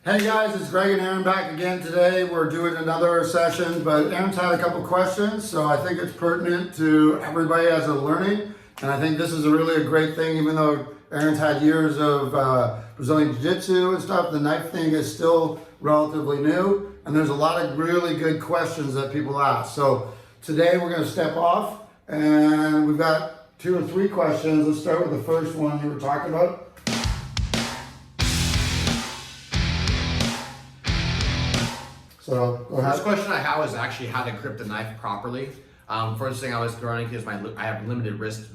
Hey guys, it's Greg and Aaron back again today. We're doing another session, but Aaron's had a couple questions, so I think it's pertinent to everybody as a learning. And I think this is really a great thing, even though Aaron's had years of Brazilian Jiu-Jitsu and stuff, the knife thing is still relatively new. And there's a lot of really good questions that people ask. So today we're gonna step off and we've got 2 or 3 questions. Let's start with the first one you were talking about. So, go ahead. First question I have is actually how to grip the knife properly. First thing I was learning is I have limited wrist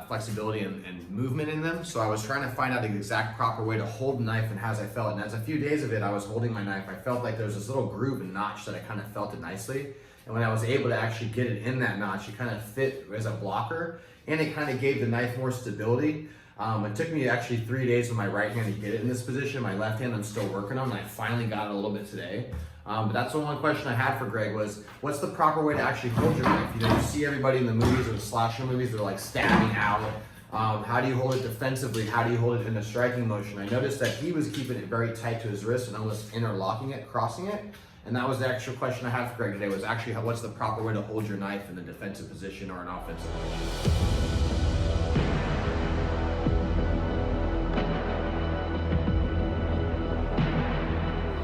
flexibility and movement in them, so I was trying to find out the exact proper way to hold the knife and as I felt. And as a few days of it, I was holding my knife, I felt like there was this little groove and notch that I kind of felt it nicely. And when I was able to actually get it in that notch, it kind of fit as a blocker, and it kind of gave the knife more stability. It took me actually 3 days with my right hand to get it in this position. My left hand I'm still working on, and I finally got it a little bit today. But that's the one question I had for Greg was, what's the proper way to actually hold your knife? You know, you see everybody in the movies or the slasher movies, they're like stabbing out. How do you hold it defensively? How do you hold it in a striking motion? I noticed that he was keeping it very tight to his wrist and almost interlocking it, crossing it. And that was the actual question I had for Greg today was actually what's the proper way to hold your knife in a defensive position or an offensive position?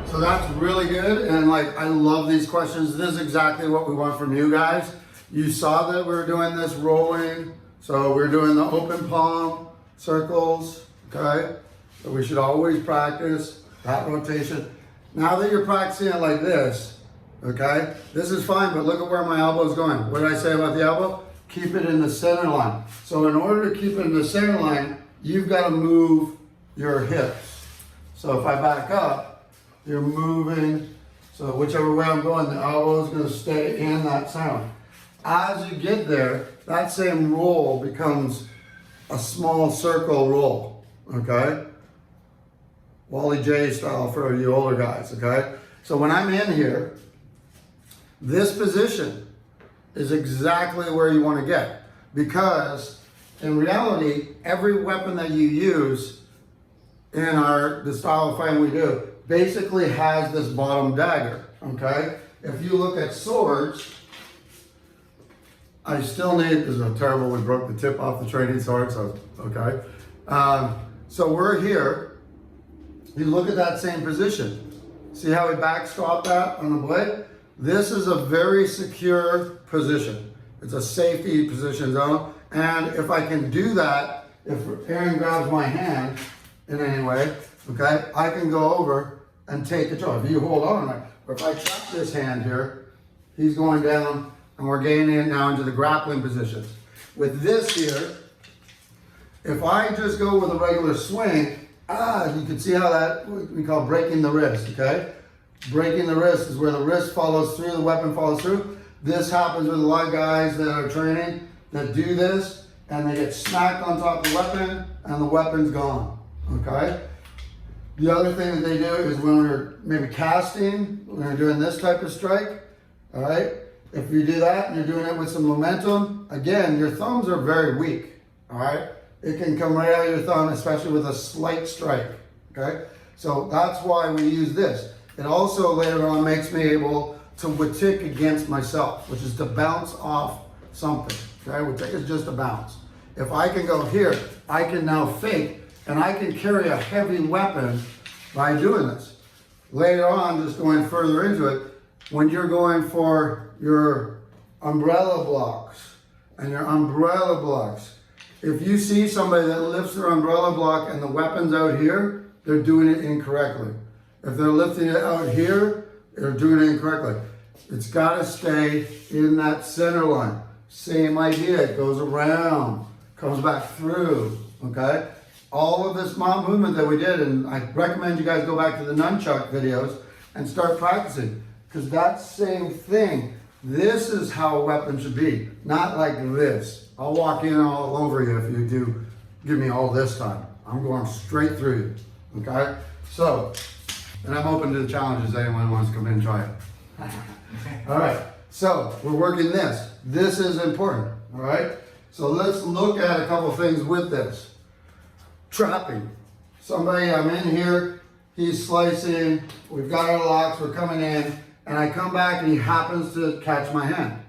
So that's really good, and I love these questions. This is exactly what we want from you guys. You saw that we were doing this rolling, so we're doing the open palm circles, okay? So we should always practice that rotation. Now that you're practicing it like this, okay, this is fine, but look at where my elbow is going. What did I say about the elbow? Keep it in the center line. So in order to keep it in the center line, you've got to move your hips. So if I back up, you're moving, so whichever way I'm going, the elbow is going to stay in that center. As you get there, that same roll becomes a small circle roll, okay? Wally J style for you older guys, okay? So when I'm in here, this position is exactly where you want to get, because in reality, every weapon that you use in the style of fighting we do basically has this bottom dagger, okay? If you look at swords, I still need, this is terrible, we broke the tip off the training sword, so, okay. So we're here, you look at that same position. See how we backstop that on the blade? This is a very secure position. It's a safety position zone, and if I can do that, if Aaron grabs my hand in any way, okay, I can go over and take control. If you hold on, or if I trap this hand here, he's going down, and we're gaining it now into the grappling positions. With this here, if I just go with a regular swing, you can see how that, we call breaking the wrist, okay? Breaking the wrist is where the wrist follows through, the weapon follows through. This happens with a lot of guys that are training that do this, and they get smacked on top of the weapon, and the weapon's gone, okay? The other thing that they do is when we're maybe casting, when we're doing this type of strike, all right? If you do that and you're doing it with some momentum, again, your thumbs are very weak, all right? It can come right out of your thumb, especially with a slight strike, okay? So that's why we use this. It also later on makes me able to witik against myself, which is to bounce off something, okay? Witik is just a bounce. If I can go here, I can now fake, and I can carry a heavy weapon by doing this. Later on, just going further into it, when you're going for your umbrella blocks and your umbrella blocks, if you see somebody that lifts their umbrella block and the weapon's out here, they're doing it incorrectly. If they're lifting it out here, they're doing it incorrectly. It's got to stay in that center line. Same idea, it goes around, comes back through, okay? All of this mob movement that we did, and I recommend you guys go back to the nunchuck videos and start practicing, because that same thing, this is how a weapon should be, not like this. I'll walk in all over you if you do give me all this time. I'm going straight through you, okay? So, and I'm open to the challenges, anyone wants to come in and try it. All right, so we're working this. This is important, all right? So let's look at a couple things with this. Trapping. Somebody, I'm in here, he's slicing, we've got our locks, we're coming in, and I come back and he happens to catch my hand.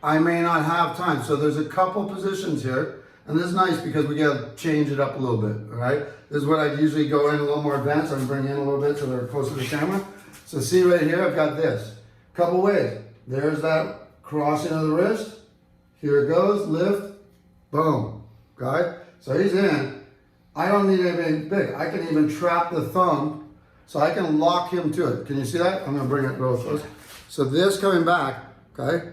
I may not have time. So there's a couple positions here, and this is nice because we gotta change it up a little bit, all right? This is what I usually go in a little more advanced. I'm bringing in a little bit so they're closer to the camera. So see right here, I've got this. Couple ways. There's that crossing of the wrist. Here it goes, lift, boom, okay? So he's in. I don't need anything big. I can even trap the thumb so I can lock him to it. Can you see that? I'm gonna bring it real close. So this coming back, okay?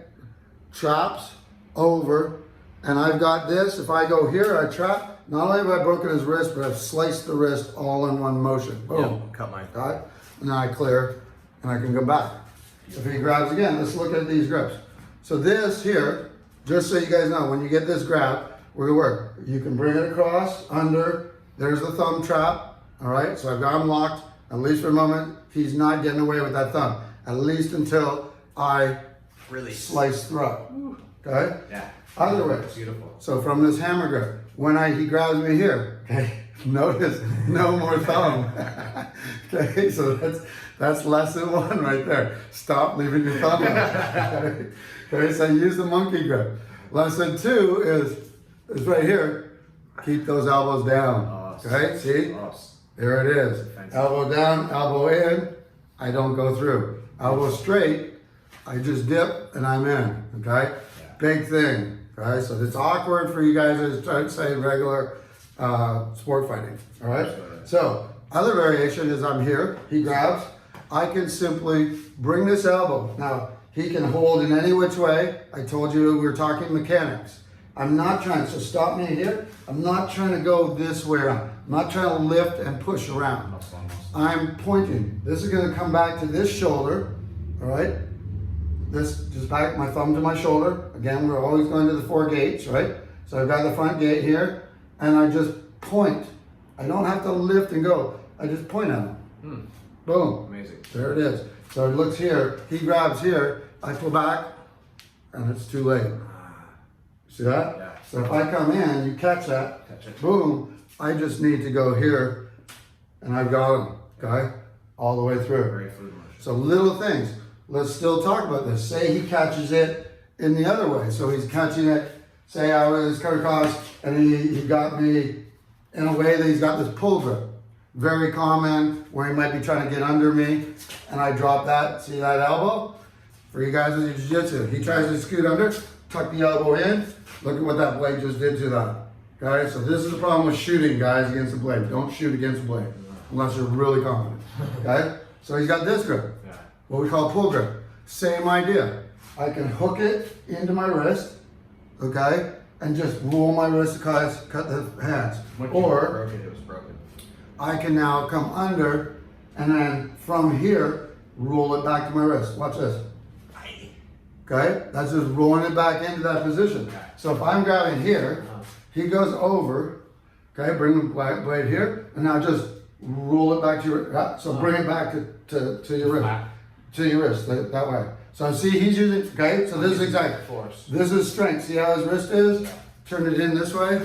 Traps over, and I've got this. If I go here, I trap. Not only have I broken his wrist, but I've sliced the wrist all in one motion. Boom. Yep, cut my. Okay? And then I clear, and I can go back. If he grabs again, let's look at these grips. So this here, just so you guys know, when you get this grab, we're gonna work. You can bring it across, under, there's the thumb trap, all right? So I've got him locked, at least for a moment. He's not getting away with that thumb, at least until I Really slice throat, okay? Yeah. Other way. Beautiful. So from this hammer grip, when he grabs me here, okay, notice no more thumb. Okay, so that's lesson one right there. Stop leaving your thumb out. Okay, so use the monkey grip. Lesson two is right here. Keep those elbows down. Okay, see? There it is. Elbow down, elbow in. I don't go through. Elbow straight. I just dip and I'm in. Okay, big thing. Okay, so it's awkward for you guys to try to say regular sport fighting. All right. So other variation is I'm here. He grabs. I can simply bring this elbow. Now he can hold in any which way. I told you we were talking mechanics. I'm not trying. So stop me here. I'm not trying to go this way around. I'm not trying to lift and push around. I'm pointing. This is going to come back to this shoulder. All right. This just back my thumb to my shoulder. Again, we're always going to the 4 gates, right? So I've got the front gate here, and I just point. I don't have to lift and go. I just point at him. Boom. Amazing. There it is. So it looks here. He grabs here. I pull back, and it's too late. See that? Yeah. So if I come in, you catch that. Catch it. Boom. I just need to go here, and I've got him. Okay, all the way through. Very fluid motion. So little things. Let's still talk about this. Say he catches it in the other way. So he's catching it, say I was coming across and he got me in a way that he's got this pull grip. Very common where he might be trying to get under me and I drop that. See that elbow? For you guys in jiu-jitsu. He tries to scoot under, tuck the elbow in. Look at what that blade just did to that. Okay, so this is the problem with shooting, guys, against the blade. Don't shoot against the blade unless you're really confident. Okay, so he's got this grip. What we call pull grip. Same idea. I can hook it into my wrist, okay, and just roll my wrist across, cut the hands. Or it was broken. I can now come under and then from here, roll it back to my wrist. Watch this. Okay, that's just rolling it back into that position. So if I'm grabbing here, he goes over, okay, bring the blade here, and now just roll it back to your, so bring it back to your wrist. To your wrist, that way. So see, he's using, okay, so this is exact. This is strength. See how his wrist is? Turn it in this way.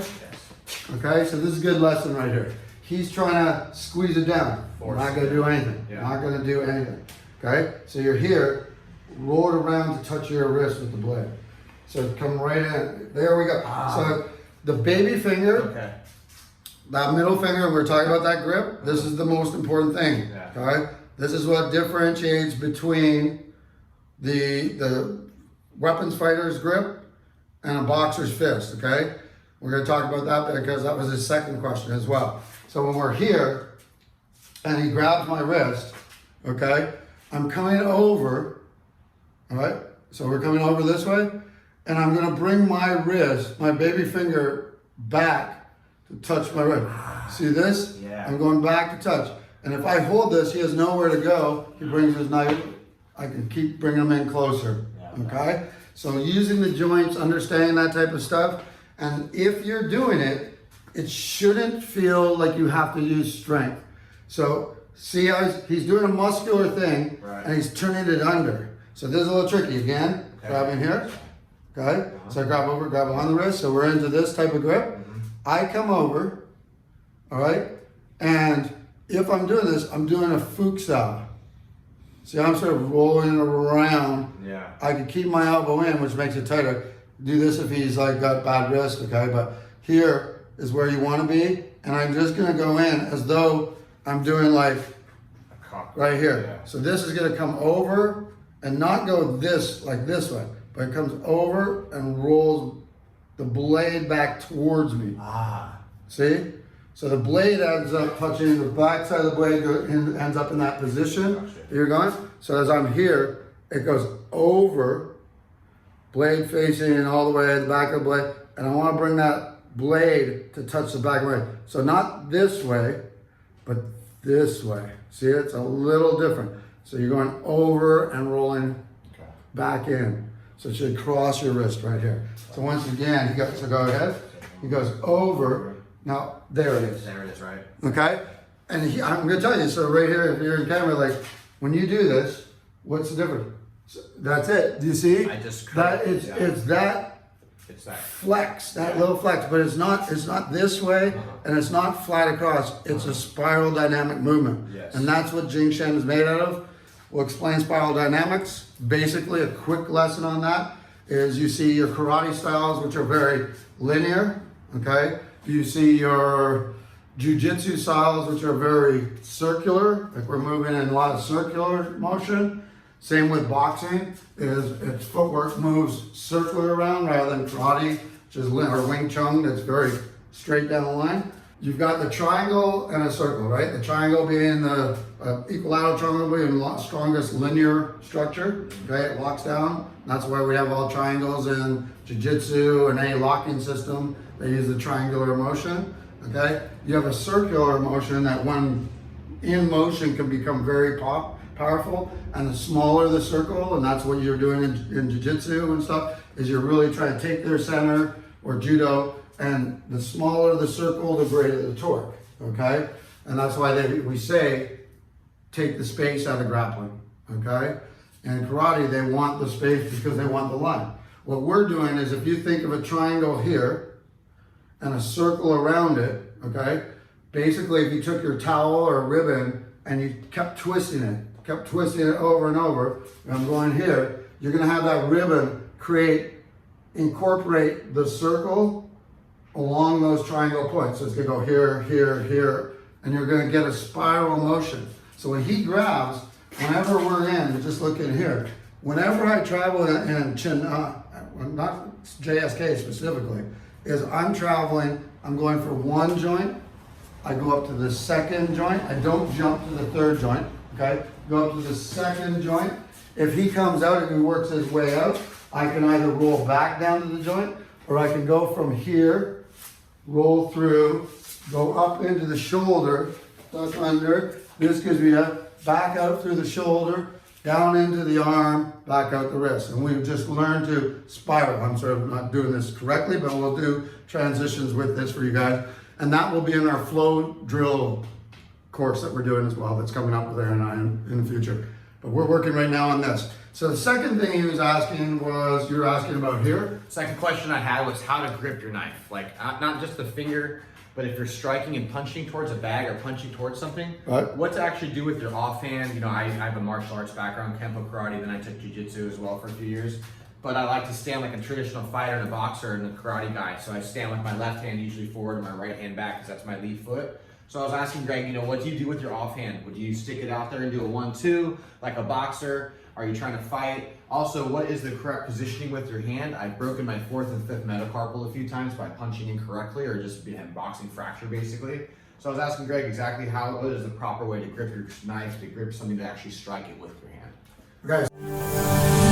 Okay, so this is a good lesson right here. He's trying to squeeze it down. We're not going to do anything. Not going to do anything. Okay, so you're here, roll it around to touch your wrist with the blade. So come right in. There we go. So the baby finger, that middle finger, we're talking about that grip. This is the most important thing. Okay. This is what differentiates between the weapons fighter's grip and a boxer's fist, okay? We're gonna talk about that because that was his second question as well. So when we're here and he grabs my wrist, okay, I'm coming over, all right? So we're coming over this way and I'm gonna bring my wrist, my baby finger back to touch my wrist. See this? I'm going back to touch. And if I hold this, he has nowhere to go. He brings his knife. I can keep bringing him in closer. Okay? So using the joints, understanding that type of stuff. And if you're doing it, it shouldn't feel like you have to use strength. So see how he's doing a muscular thing and he's turning it under. So this is a little tricky. Again, grabbing here. Okay? So I grab over, grab on the wrist. So we're into this type of grip. I come over. All right? And if I'm doing this, I'm doing a fuchsia. See, I'm sort of rolling around. Yeah. I could keep my elbow in, which makes it tighter. Do this if he's like got bad wrist, okay? But here is where you want to be, and I'm just gonna go in as though I'm doing like right here. Yeah. So this is gonna come over and not go this like this way, but it comes over and rolls the blade back towards me. Ah. See? So the blade ends up touching the back side of the blade, ends up in that position. Gotcha. You're going. So as I'm here, it goes over, blade facing all the way to the back of the blade, and I want to bring that blade to touch the back of the blade. So not this way, but this way. See, it's a little different. So you're going over and rolling back in. So it should cross your wrist right here. So once again, so go ahead. He goes over. Now, there it is. There it is, right? Okay? And I'm going to tell you, so right here, if you're in camera, like, when you do this, what's the difference? So that's it. Do you see? I just that it's that it's that flex, that little flex, but it's not this way, and it's not flat across. It's a spiral dynamic movement. Yes. And that's what Jing Shen is made out of. We'll explain spiral dynamics. Basically, a quick lesson on that is you see your karate styles, which are very linear, okay? You see your jiu-jitsu styles, which are very circular, like we're moving in a lot of circular motion. Same with boxing, its footwork moves circular around rather than karate, which is or Wing Chun, that's very straight down the line. You've got the triangle and a circle, right? The triangle being the equilateral triangle being the strongest linear structure, okay? It locks down. That's why we have all triangles in jiu-jitsu and any locking system. They use the triangular motion, okay? You have a circular motion that when in motion can become very powerful, and the smaller the circle, and that's what you're doing in jiu-jitsu and stuff, is you're really trying to take their center, or judo, and the smaller the circle, the greater the torque, okay? And that's why we say, take the space out of grappling, okay? And karate, they want the space because they want the line. What we're doing is, if you think of a triangle here, and a circle around it, okay? Basically, if you took your towel or a ribbon and you kept twisting it over and over, and I'm going here, you're gonna have that ribbon incorporate the circle along those triangle points. So it's gonna go here, here, here, and you're gonna get a spiral motion. So when he grabs, whenever we're in, just look in here, whenever I travel in not JSK specifically, is I'm traveling, I'm going for one joint, I go up to the second joint, I don't jump to the third joint, okay? Go up to the second joint. If he comes out and he works his way out, I can either roll back down to the joint, or I can go from here, roll through, go up into the shoulder, tuck under, this gives me a back out through the shoulder, down into the arm, back out the wrist. And we've just learned to spiral. I'm sort of not doing this correctly, but we'll do transitions with this for you guys. And that will be in our flow drill course that we're doing as well, that's coming up with Aaron and I in the future. But we're working right now on this. So the second thing he was asking was, you were asking about here? Second question I had was how to grip your knife. Like, not just the finger, but if you're striking and punching towards a bag or punching towards something, Right. What to actually do with your offhand. You know, I have a martial arts background, Kempo karate, then I took jiu-jitsu as well for a few years. But I like to stand like a traditional fighter and a boxer and a karate guy. So I stand with my left hand usually forward and my right hand back because that's my lead foot. So I was asking Greg, you know, what do you do with your offhand? Would you stick it out there and do a 1-2 like a boxer? Are you trying to fight? Also, what is the correct positioning with your hand? I've broken my 4th and 5th metacarpal a few times by punching incorrectly or just being a boxing fracture basically. So I was asking Greg exactly what is the proper way to grip your knife, to grip something to actually strike it with your hand. Okay.